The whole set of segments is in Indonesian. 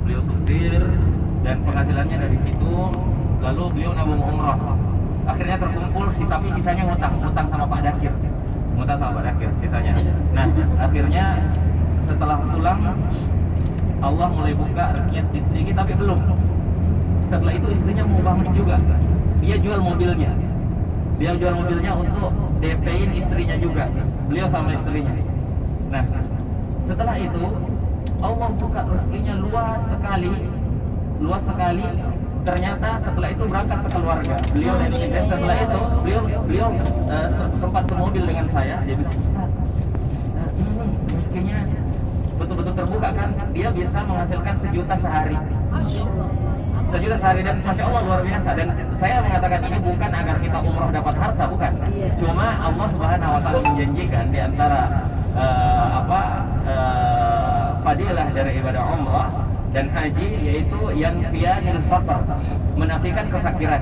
beliau supir dan penghasilannya dari situ. Lalu beliau nabung umroh, akhirnya terkumpul tapi sisanya ngutang sama Pak Dakir, sisanya. Nah, akhirnya setelah pulang Allah mulai buka rezekinya sedikit-sedikit, tapi belum. Setelah itu istrinya mau banget juga, dia jual mobilnya untuk DP-in istrinya juga, beliau sama istrinya. Nah, setelah itu Allah buka rezekinya luas sekali. Ternyata setelah itu berangkat sekeluarga, beliau dan istri. Dan setelah itu beliau sempat semobil dengan saya. Dia bilang, Ustaz, ini rezekinya betul-betul terbuka kan? Dia bisa menghasilkan 1 juta sehari. 1 juta sehari, dan Masya Allah luar biasa. Dan saya mengatakan ini bukan agar kita umroh dapat harta, bukan. Cuma Allah Subhanahu Wa Taala menjanjikan di antara fadilah dari ibadah umrah dan haji, yaitu yang yanfiyanil faqr, menafikan kefakiran.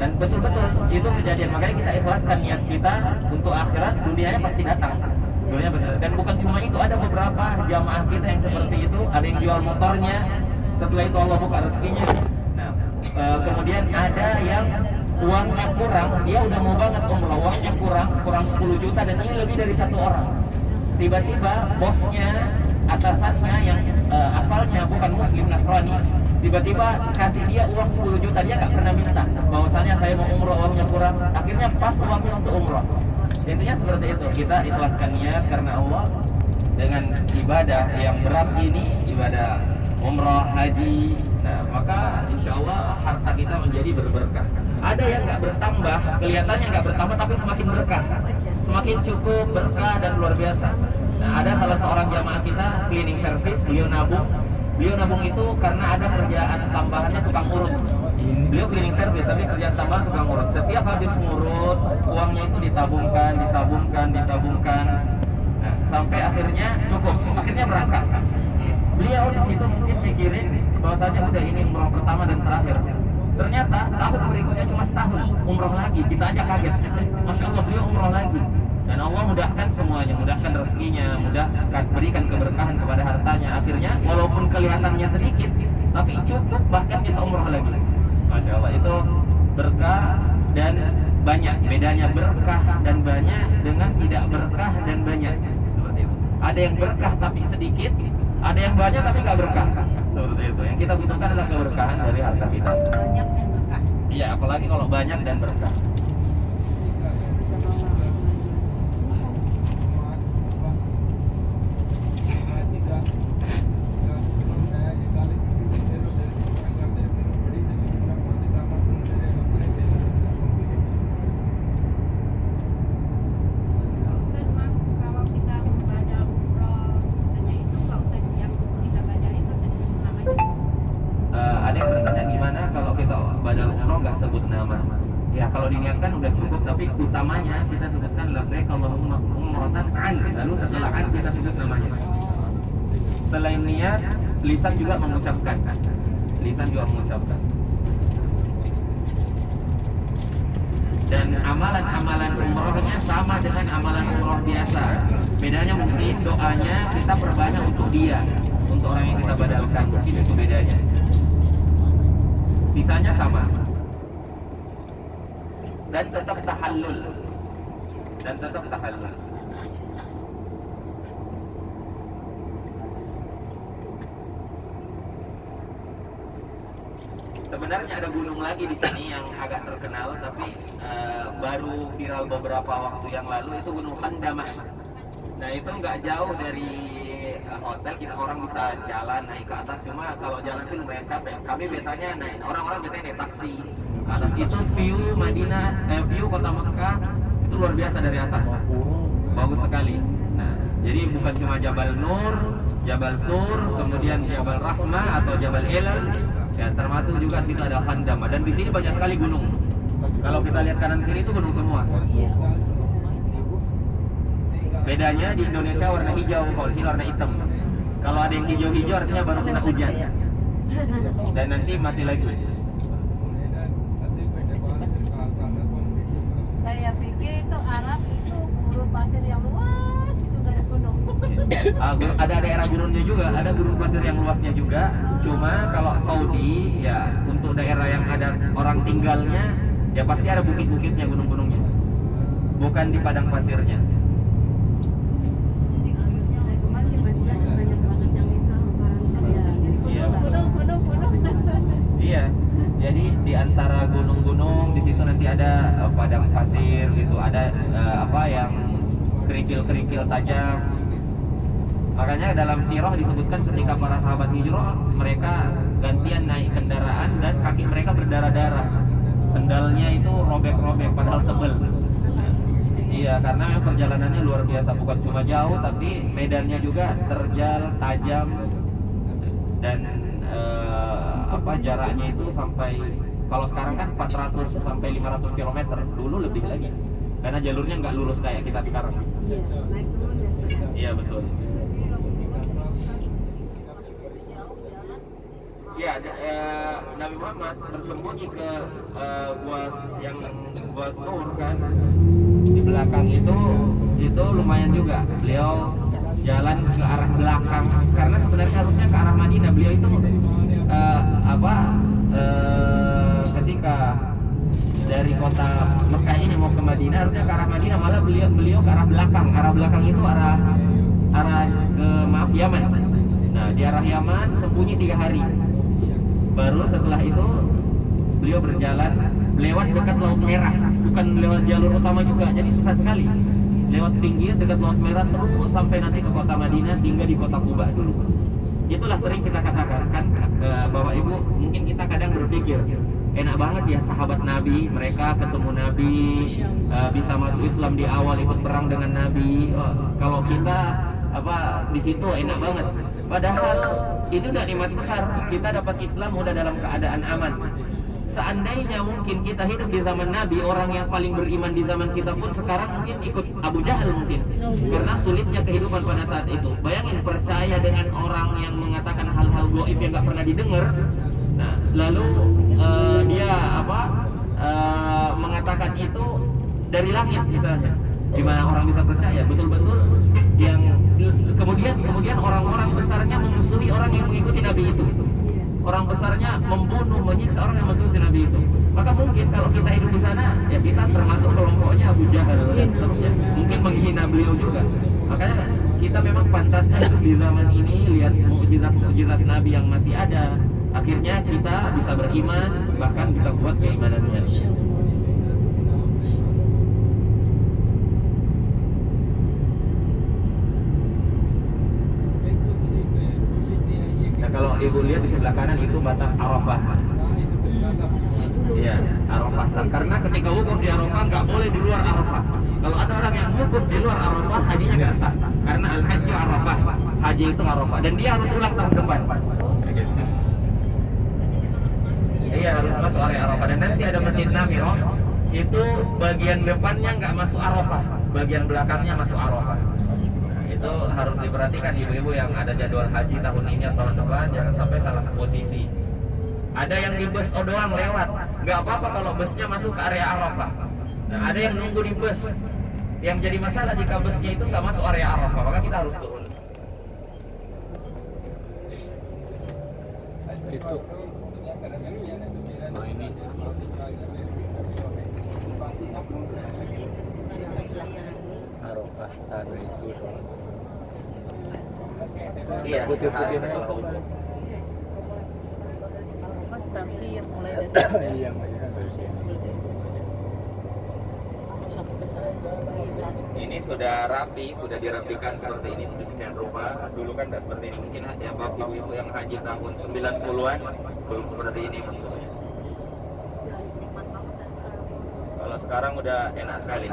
Dan betul-betul itu kejadian. Makanya kita ikhlaskan niat kita untuk akhirat, dunianya pasti datang. Dan bukan cuma itu, ada beberapa jamaah kita yang seperti itu. Ada yang jual motornya, setelah itu Allah buka rezekinya. Nah, kemudian ada yang uangnya kurang, dia udah mau banget umroh, uangnya kurang 10 juta, dan ini lebih dari 1 orang. Tiba-tiba bosnya, atasannya yang asalnya bukan muslim, Nasrani, tiba-tiba kasih dia uang 10 juta. Dia nggak pernah minta, bahwasanya saya mau umroh, uangnya kurang, akhirnya pas uangnya untuk umroh. Intinya seperti itu, kita ikhlaskan niat karena Allah dengan ibadah yang berat ini, ibadah umroh, haji. Nah, maka insya Allah harta kita menjadi berberkah. Ada yang nggak bertambah, kelihatannya nggak bertambah, tapi semakin berkah, semakin cukup, berkah, dan luar biasa. Nah, ada salah seorang jamaah kita cleaning service, beliau nabung itu karena ada kerjaan tambahannya tukang urut. Beliau cleaning service, tapi kerjaan tambahan tukang urut. Setiap habis ngurut, uangnya itu ditabungkan. Nah, sampai akhirnya cukup, akhirnya berangkat. Beliau di situ mungkin mikirin bahwasanya udah ini umroh pertama dan terakhir. Ternyata tahun berikutnya cuma setahun umroh lagi. Kita aja kaget. Masya Allah, beliau umroh lagi. Dan Allah mudahkan semuanya, mudahkan rezekinya, mudahkan, berikan keberkahan kepada hartanya. Akhirnya walaupun kelihatannya sedikit, tapi cukup, bahkan bisa umroh lagi. Masya Allah, itu berkah dan banyak. Bedanya berkah dan banyak dengan tidak berkah dan banyak. Seperti itu. Ada yang berkah tapi sedikit, ada yang banyak tapi nggak berkah. Seperti itu. Yang kita butuhkan adalah keberkahan dari harta kita. Banyak dan berkah. Iya, apalagi kalau banyak dan berkah. Utamanya kita sebutkan labbaik Allahumma umratan an, lalu setelah an kita sebut namanya. Selain niat, lisan juga mengucapkan. Dan amalan-amalan umrohnya sama dengan amalan umroh biasa. Bedanya mungkin doanya kita perbanyak untuk dia, untuk orang yang kita badalkan, mungkin itu bedanya. Sisanya sama. Dan tetap tahallul. Sebenarnya ada gunung lagi di sini yang agak terkenal, tapi baru viral beberapa waktu yang lalu, itu Gunung Khandamah. Nah, itu nggak jauh dari hotel, kita orang bisa jalan naik ke atas. Cuma kalau jalan sih lumayan capek. Kami biasanya orang-orang biasanya naik taksi atas. Itu view Madinah, view kota Mekah itu luar biasa dari atas, bagus sekali. Nah, jadi bukan cuma Jabal Nur, Jabal Sur, kemudian Jabal Rahmah atau Jabal Ilal, ya termasuk juga di situ ada Khandamah. Dan di sini banyak sekali gunung. Kalau kita lihat kanan kiri itu gunung semua. Bedanya di Indonesia warna hijau, kalau di sini warna hitam. Kalau ada yang hijau-hijau artinya baru kena hujan. Dan nanti mati lagi. Saya pikir itu Arab itu gurun pasir yang luas, itu gak ada gunung. Ada daerah gurunnya juga, ada gurun pasir yang luasnya juga. Cuma kalau Saudi ya untuk daerah yang ada orang tinggalnya ya pasti ada bukit-bukitnya, gunung-gunungnya. Bukan di padang pasirnya. Iya. Iya. Jadi di antara gunung-gunung di situ nanti ada padang pasir gitu, ada yang kerikil-kerikil tajam. Makanya dalam sirah disebutkan ketika para sahabat hijrah, mereka gantian naik kendaraan dan kaki mereka berdarah-darah. Sendalnya itu robek-robek padahal tebal. Iya, karena perjalanannya luar biasa, bukan cuma jauh tapi medannya juga terjal, tajam dan jaraknya itu sampai, kalau sekarang kan 400 sampai 500 km, dulu lebih lagi. Karena jalurnya nggak lurus kayak kita sekarang. Iya, betul. Ya, Nabi Muhammad bersembunyi ke gua Sur kan. Di belakang itu lumayan juga. Beliau jalan ke arah belakang karena sebenarnya harusnya ke arah Madinah. Beliau itu ketika dari kota Mekah ini mau ke Madinah harusnya ke arah Madinah, malah beliau ke arah belakang. Arah belakang itu arah ke Yaman. Nah, di arah Yaman sembunyi 3 hari. Baru setelah itu beliau berjalan lewat dekat Laut Merah, bukan lewat jalur utama juga, jadi susah sekali. Lewat pinggir dekat Laut Merah terus sampai nanti ke kota Madinah, sehingga di kota Quba dulu. Itulah sering kita katakan kan, Bapak Ibu, mungkin kita kadang berpikir enak banget ya sahabat Nabi, mereka ketemu Nabi, bisa masuk Islam di awal, ikut perang dengan Nabi. Kalau kita di situ enak banget. Padahal itu udah nikmat besar, kita dapat Islam udah dalam keadaan aman. Seandainya mungkin kita hidup di zaman Nabi, orang yang paling beriman di zaman kita pun sekarang mungkin ikut Abu Jahal mungkin, karena sulitnya kehidupan pada saat itu. Bayangin percaya dengan orang yang mengatakan hal-hal gaib yang nggak pernah didengar. Nah, lalu dia mengatakan itu dari langit misalnya, gimana orang bisa percaya? Betul-betul yang kemudian orang-orang besarnya memusuhi orang yang mengikuti Nabi itu. Orang besarnya membunuh, menyiksa orang yang mengikuti Nabi itu. Maka mungkin kalau kita hidup di sana, ya kita termasuk kelompoknya Abu Jahal dan seterusnya. Mungkin menghina beliau juga. Makanya kita memang pantasnya hidup di zaman ini, lihat mukjizat-mukjizat Nabi yang masih ada. Akhirnya kita bisa beriman, bahkan bisa kuat keimanannya. Kalau ibu lihat di sebelah kanan itu batas Arafah. Iya, Arafah. Karena ketika wukuf di Arafah nggak boleh di luar Arafah. Kalau ada orang yang wukuf di luar Arafah, hajinya nggak sah. Karena al-hajju Arafah, haji itu Arafah, dan dia harus ulang tahun depan. Iya, harus masuk area Arafah. Dan nanti ada Masjid Namirah, itu bagian depannya nggak masuk Arafah, bagian belakangnya masuk Arafah. Itu harus diperhatikan ibu-ibu yang ada jadwal haji tahun ini atau tahun depan, jangan sampai salah posisi. Ada yang di bus doang lewat, nggak apa-apa kalau busnya masuk ke area Arafah. Nah, ada yang nunggu di bus. Yang jadi masalah jika busnya itu nggak masuk area Arafah, maka kita harus turun. Itu. Nah, ini. Arafah tadi itu. Iya, putih-putihnya itu. Pas tampil mulai dari Iya, sampai ke sana. ini sudah rapi, sudah dirapikan seperti ini sedemikian rupa. Dulu kan tidak seperti ini. Mungkin ya bapak ibu-ibu yang haji tahun 90-an belum seperti ini. Kalau sekarang udah enak sekali.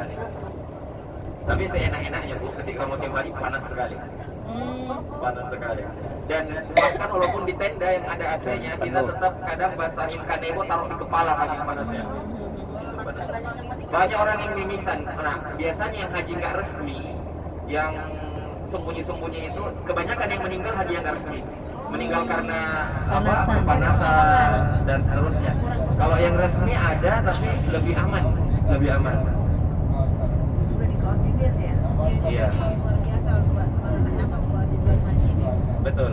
Tapi seenak-enaknya Bu, ketika musim haji panas sekali. Panas sekali. Dan bahkan walaupun di tenda yang ada AC-nya, kita tetap kadang basahin kanebo taruh di kepala saking panasnya. Banyak orang yang mimisan. Nah, biasanya yang haji nggak resmi, yang sembunyi-sembunyi itu, kebanyakan yang meninggal haji yang nggak resmi. Meninggal karena kepanasan dan seterusnya. Kalau yang resmi ada, tapi lebih aman, lebih aman. Udah dikoordinir ya? Iya. Luar biasa buat Betul.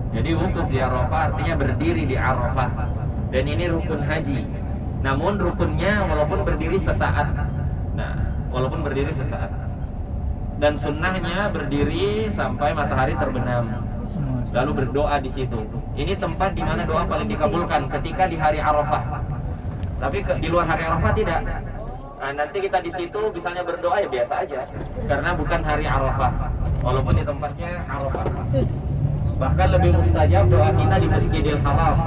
Jadi wukuf di Arafah artinya berdiri di Arafah. Dan ini rukun haji. Namun rukunnya walaupun berdiri sesaat. Nah, walaupun berdiri sesaat. Dan sunnahnya berdiri sampai matahari terbenam. Lalu berdoa di situ. Ini tempat di mana doa paling dikabulkan ketika di hari Arafah. Tapi di luar hari Arafah tidak. Nah, nanti kita di situ misalnya berdoa ya biasa aja, karena bukan hari Arafah. Walaupun di tempatnya Arafah. Bahkan lebih mustajab doa kita di Masjidil Haram.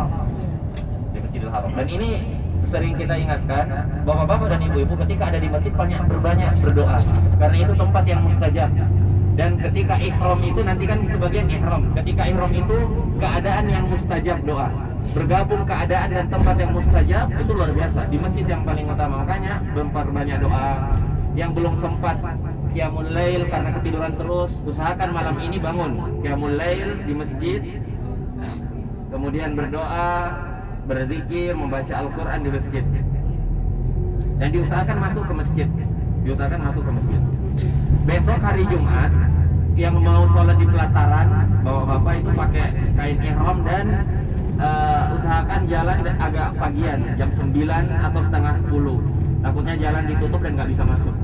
Di Masjidil Haram. Dan ini sering kita ingatkan, bapak-bapak dan ibu-ibu ketika ada di masjid berbanyak berdoa, karena itu tempat yang mustajab. Dan ketika ihram itu nanti kan di sebagian ihram. Ketika ihram itu keadaan yang mustajab doa. Bergabung keadaan dan tempat yang mustajab itu luar biasa. Di masjid yang paling utama, makanya berbanyak doa. Yang belum sempat qiyamul lail karena ketiduran terus, usahakan malam ini bangun qiyamul lail di masjid. Kemudian berdoa, berzikir, membaca Al-Quran di masjid. Dan diusahakan masuk ke masjid. Diusahakan masuk ke masjid. Besok hari Jumat yang mau sholat di pelataran, bapak-bapak itu pakai kain ihram dan usahakan jalan agak pagian, jam 9 atau setengah 10. Takutnya jalan ditutup dan nggak bisa masuk.